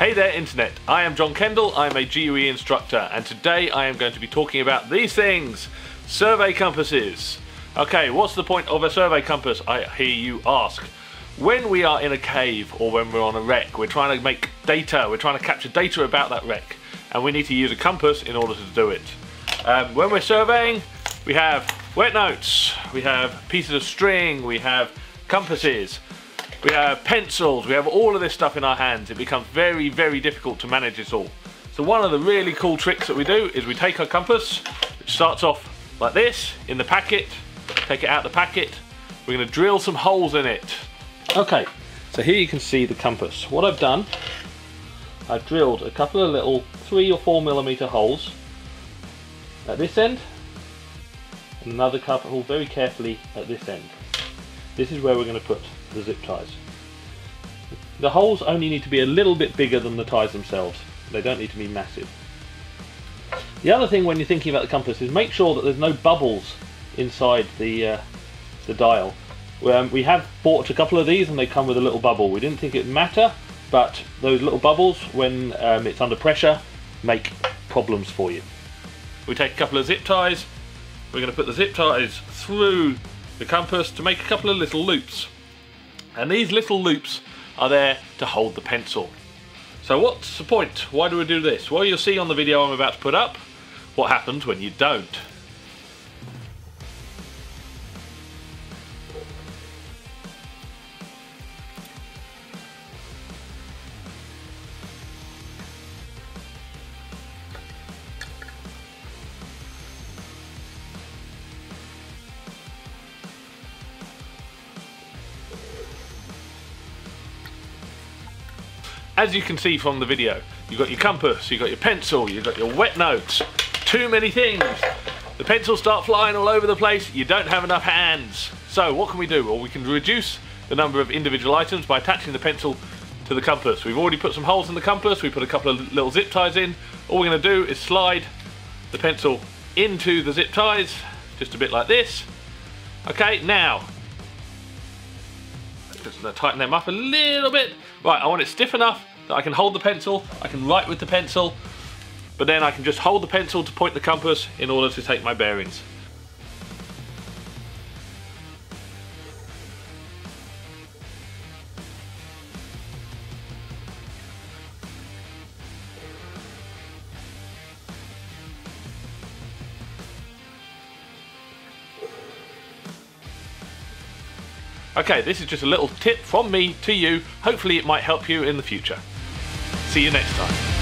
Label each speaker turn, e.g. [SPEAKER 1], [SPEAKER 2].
[SPEAKER 1] Hey there Internet, I am John Kendall, I am a GUE instructor, and today I am going to be talking about these things, survey compasses. Okay, what's the point of a survey compass, I hear you ask? When we are in a cave or when we're on a wreck, we're trying to make data, we're trying to capture data about that wreck, and we need to use a compass in order to do it. When we're surveying, we have wet notes, we have pieces of string, we have compasses, we have pencils, we have all of this stuff in our hands. It becomes very, very difficult to manage this all. So one of the really cool tricks that we do is we take our compass, which starts off like this, in the packet, take it out of the packet, we're going to drill some holes in it. Okay, so here you can see the compass. What I've done, I've drilled a couple of little 3 or 4 millimeter holes at this end, and another couple very carefully at this end. This is where we're going to put the zip ties. The holes only need to be a little bit bigger than the ties themselves. They don't need to be massive. The other thing when you're thinking about the compass is make sure that there's no bubbles inside the dial. We have bought a couple of these and they come with a little bubble. We didn't think it would matter, but those little bubbles, when it's under pressure, make problems for you. We take a couple of zip ties. We're going to put the zip ties through the compass to make a couple of little loops. And these little loops are there to hold the pencil. So what's the point? Why do we do this? Well, you'll see on the video I'm about to put up what happens when you don't. As you can see from the video, you've got your compass, you've got your pencil, you've got your wet notes. Too many things. The pencils start flying all over the place, you don't have enough hands. So what can we do? Well, we can reduce the number of individual items by attaching the pencil to the compass. We've already put some holes in the compass, we put a couple of little zip ties in. All we're going to do is slide the pencil into the zip ties, just a bit like this. Okay, now, just going to tighten them up a little bit. Right, I want it stiff enough that I can hold the pencil, I can write with the pencil, but then I can just hold the pencil to point the compass in order to take my bearings. Okay, this is just a little tip from me to you. Hopefully it might help you in the future. See you next time.